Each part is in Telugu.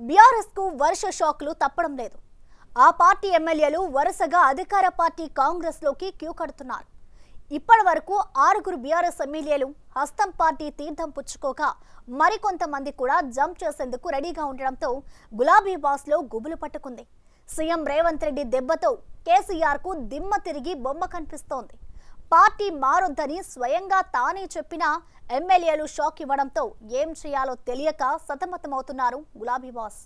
బీఆర్ఎస్ కు వరుస షాక్లు తప్పడం లేదు. ఆ పార్టీ ఎమ్మెల్యేలు వరుసగా అధికార పార్టీ కాంగ్రెస్ లోకి క్యూ కడుతున్నారు. ఇప్పటి వరకు 6 బీఆర్ఎస్ ఎమ్మెల్యేలు హస్తం పార్టీ తీర్థం పుచ్చుకోగా మరికొంతమంది కూడా జంప్ చేసేందుకు రెడీగా ఉండడంతో గులాబీ బాస్ లో గుబులు పట్టుకుంది. సీఎం రేవంత్ రెడ్డి దెబ్బతో కేసీఆర్ కు దిమ్మ తిరిగి బొమ్మ కనిపిస్తోంది. పార్టీ మారొద్దని స్వయంగా తానే చెప్పినా ఎమ్మెల్యేలు షాక్ ఇవ్వడంతో ఏం చేయాలో తెలియక సతమతమవుతున్నారు గులాబీ బాస్.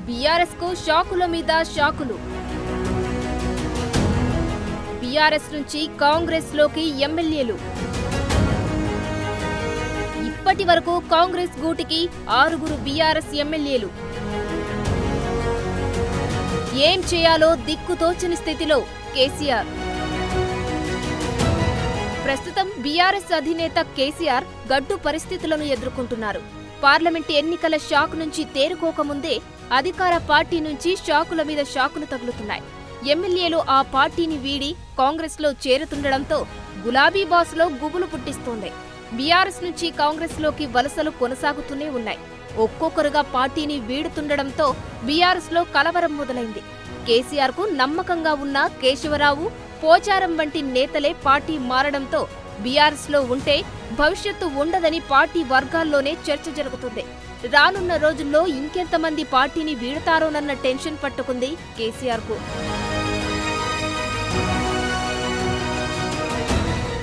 బీఆర్ఎస్ కు షాకుల మీద షాకులు. బీఆర్ఎస్ నుంచి కాంగ్రెస్ లోకి ఎమ్మెల్యేలు. ఇప్పటి వరకు కాంగ్రెస్ గూటికి 6 బీఆర్ఎస్ ఎమ్మెల్యేలు. ఏం చేయాలో దిక్కుతోచని స్థితిలో కేసీఆర్. ప్రస్తుతం బీఆర్ఎస్ అధినేత కేసీఆర్ గడ్డు పరిస్థితులను ఎదుర్కొంటున్నారు. పార్లమెంట్ ఎన్నికల షాక్ నుంచి తేరుకోకముందే అధికార పార్టీ నుంచి షాకుల మీద షాకులు తగులుతున్నాయి. ఎమ్మెల్యేలు ఆ పార్టీని వీడి కాంగ్రెస్ లో చేరుతుండడంతో గులాబీ బాస్ లో గుబులు పుట్టిస్తోంది. బీఆర్ఎస్ నుంచి కాంగ్రెస్ లోకి వలసలు కొనసాగుతూనే ఉన్నాయి. ఒక్కొక్కరుగా పార్టీని వీడుతుండడంతో బీఆర్ఎస్ లో కలవరం మొదలైంది. కేసీఆర్ కు నమ్మకంగా ఉన్న కేశవరావు, పోచారం వంటి నేతలే పార్టీ మారడంతో బీఆర్ఎస్ లో ఉంటే భవిష్యత్తు ఉండదని పార్టీ వర్గాల్లోనే చర్చ జరుగుతుంది. రానున్న రోజుల్లో ఇంకెంతమంది పార్టీని వీడతారోనన్న టెన్షన్ పట్టుకుంది కేసీఆర్ కు.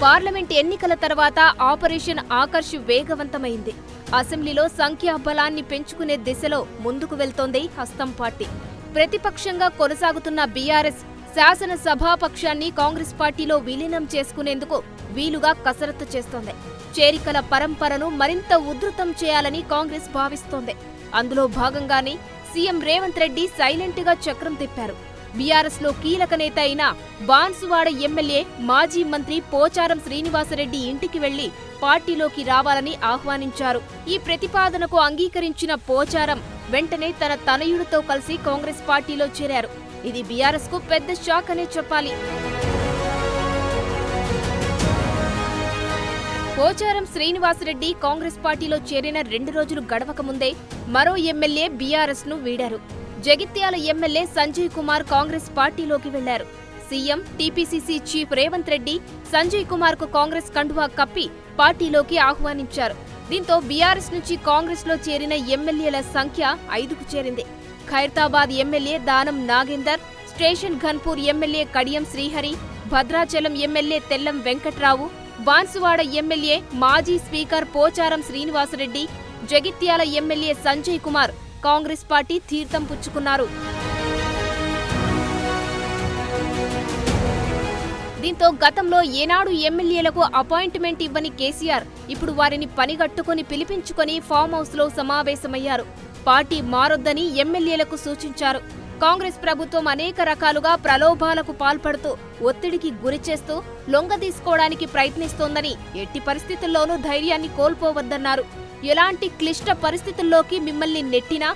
పార్లమెంట్ ఎన్నికల తర్వాత ఆపరేషన్ ఆకర్ష్ వేగవంతమైంది. అసెంబ్లీలో సంఖ్యాబలాన్ని పెంచుకునే దిశలో ముందుకు వెళ్తోంది హస్తం పార్టీ. ప్రతిపక్షంగా కొనసాగుతున్న బీఆర్ఎస్ శాసనసభాపక్షాన్ని కాంగ్రెస్ పార్టీలో విలీనం చేసుకునేందుకు వీలుగా కసరత్తు చేస్తోంది. చేరికల పరంపరను మరింత ఉధృతం చేయాలని కాంగ్రెస్ భావిస్తోంది. అందులో భాగంగానే సీఎం రేవంత్ రెడ్డి సైలెంట్ గా చక్రం తిప్పారు. బీఆర్ఎస్ లో కీలక నేత అయిన బాన్సువాడ ఎమ్మెల్యే మాజీ మంత్రి పోచారం శ్రీనివాసరెడ్డి ఇంటికి వెళ్లి పార్టీలోకి రావాలని ఆహ్వానించారు. ఈ ప్రతిపాదనకు అంగీకరించిన పోచారం వెంటనే తన తనయుడితో కలిసి కాంగ్రెస్ పార్టీలో చేరారు. ఇది బీఆర్ఎస్ కు పెద్ద షాక్ అనే చెప్పాలి. పోచారం శ్రీనివాసరెడ్డి కాంగ్రెస్ పార్టీలో చేరిన 2 రోజులు గడవక ముందే మరో ఎమ్మెల్యే బీఆర్ఎస్ ను వీడారు. జగిత్యాల ఎమ్మెల్యే సంజయ్ కుమార్ కాంగ్రెస్ పార్టీలోకి వెళ్లారు. CM, TPCC chief Revanth Reddy Sanjay Kumar కు కాంగ్రెస్ కండువా కప్పి పార్టీలోకి ఆహ్వానించారు. దీంతో బీఆర్ఎస్ నుంచి కాంగ్రెస్ లో చేరిన ఎమ్మెల్యేల సంఖ్య 5కు చేరింది. Khairatabad MLA Danam Nagender, station Ghanpur MLA Kadiyam Srihari, Bhadrachalam MLA Tellam Venkatrao, Banswada MLA మాజీ speaker Pocharam Srinivasa Reddy, Jagtial MLA Sanjay Kumar Congress party తీర్థం పుచ్చుకున్నారు. దీంతో గతంలో ఏనాడు ఎమ్మెల్యేలకు అపాయింట్మెంట్ ఇవ్వని కేసీఆర్ ఇప్పుడు వారిని పనిగట్టుకుని పిలిపించుకుని ఫామ్ హౌస్ లో సమావేశమయ్యారు. పార్టీ మారొద్దని ఎమ్మెల్యేలకు సూచించారు. కాంగ్రెస్ ప్రభుత్వం అనేక రకాలుగా ప్రలోభాలకు పాల్పడుతూ ఒత్తిడికి గురిచేస్తూ లొంగదీసుకోవడానికి ప్రయత్నిస్తోందని, ఎట్టి పరిస్థితుల్లోనూ ధైర్యాన్ని కోల్పోవద్దన్నారు. ఎలాంటి క్లిష్ట పరిస్థితుల్లోకి మిమ్మల్ని నెట్టినా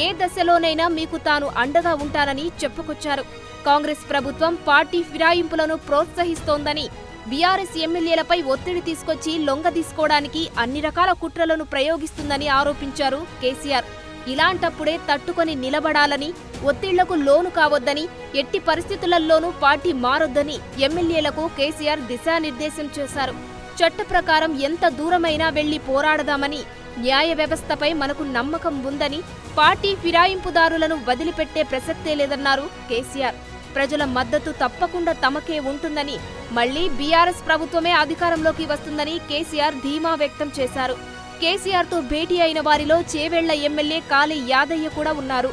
ఏ దశలోనైనా మీకు తాను అండగా ఉంటానని చెప్పుకొచ్చారు. కాంగ్రెస్ ప్రభుత్వం పార్టీ ఫిరాయింపులను ప్రోత్సహిస్తోందని, బీఆర్ఎస్ ఎమ్మెల్యేలపై ఒత్తిడి తీసుకొచ్చి లొంగదీసుకోవడానికి అన్ని రకాల కుట్రలను ప్రయోగిస్తుందని ఆరోపించారు కేసీఆర్. ఇలాంటప్పుడే తట్టుకొని నిలబడాలని, ఒత్తిళ్లకు లోను కావద్దని, ఎట్టి పరిస్థితులలోనూ పార్టీ మారొద్దని ఎమ్మెల్యేలకు కేసీఆర్ దిశానిర్దేశం చేశారు. చట్ట ప్రకారం ఎంత దూరమైనా వెళ్లి పోరాడదామని, న్యాయ వ్యవస్థపై మనకు నమ్మకం ఉందని, పార్టీ ఫిరాయింపుదారులను వదిలిపెట్టే ప్రసక్తే లేదన్నారు కేసీఆర్. ప్రజల మద్దతు తప్పకుండా తమకే ఉంటుందని, మళ్లీ బీఆర్ఎస్ ప్రభుత్వమే అధికారంలోకి వస్తుందని కేసీఆర్ ధీమా వ్యక్తం చేశారు. కేసీఆర్ తో భేటీ అయిన వారిలో చేవెళ్ల ఎమ్మెల్యే కాళీ యాదయ్య కూడా ఉన్నారు.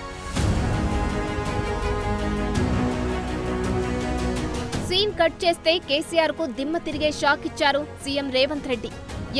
సీన్ కట్ చేస్తే కేసీఆర్ కు దిమ్మ తిరిగే షాక్ ఇచ్చారు సీఎం రేవంత్ రెడ్డి.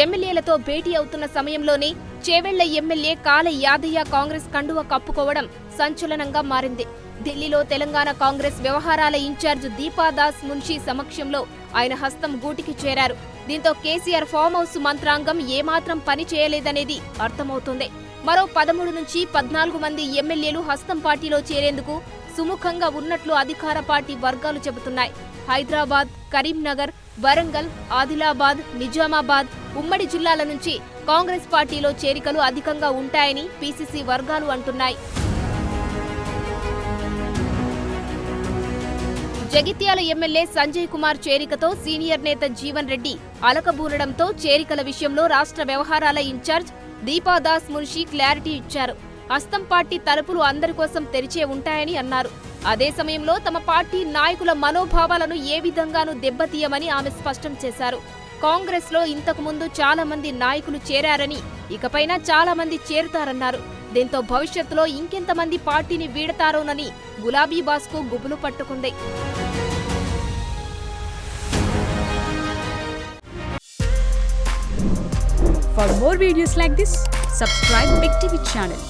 ఎమ్మెల్యేలతో భేటీ అవుతున్న సమయంలోనే చేవెళ్ల ఎమ్మెల్యే కాళీ యాదయ్య కాంగ్రెస్ కండువ కప్పుకోవడం సంచలనంగా మారింది. ఢిల్లీలో తెలంగాణ కాంగ్రెస్ వ్యవహారాల ఇన్ఛార్జ్ దీపాదాస్ మున్షీ సమక్షంలో ఆయన హస్తం గూటికి చేరారు. దీంతో కేసీఆర్ ఫామ్ హౌస్ మంత్రాంగం ఏమాత్రం పని చేయలేదనేది అర్థమవుతోంది. మరో 13 నుంచి 14 మంది ఎమ్మెల్యేలు హస్తం పార్టీలో చేరేందుకు సుముఖంగా ఉన్నట్లు అధికార పార్టీ వర్గాలు చెబుతున్నాయి. హైదరాబాద్, కరీంనగర్, వరంగల్, ఆదిలాబాద్, నిజామాబాద్ ఉమ్మడి జిల్లాల నుంచి కాంగ్రెస్ పార్టీలో చేరికలు అధికంగా ఉంటాయని పీసీసీ వర్గాలు అంటున్నాయి. జగిత్యాల ఎమ్మెల్యే సంజయ్ కుమార్ చేరికతో సీనియర్ నేత జీవన్ రెడ్డి అలకబూనడంతో చేరికల విషయంలో రాష్ట్ర వ్యవహారాల ఇన్ఛార్జ్ దీపాదాస్ మున్షి క్లారిటీ ఇచ్చారు. హస్తం పార్టీ తలుపులు అందరి కోసం తెరిచే ఉంటాయని అన్నారు. అదే సమయంలో తమ పార్టీ నాయకుల మనోభావాలను ఏ విధంగానూ దెబ్బతీయమని ఆమె స్పష్టం చేశారు. కాంగ్రెస్ లో ఇంతకు ముందు చాలా మంది నాయకులు చేరారని, ఇకపైన చాలా మంది చేరుతారన్నారు. దీంతో భవిష్యత్తులో ఇంకెంతమంది పార్టీని వీడతారోనని గులాబీ బాస్కు గుబులు పట్టుకుంది. For more videos like this, subscribe Big TV channel.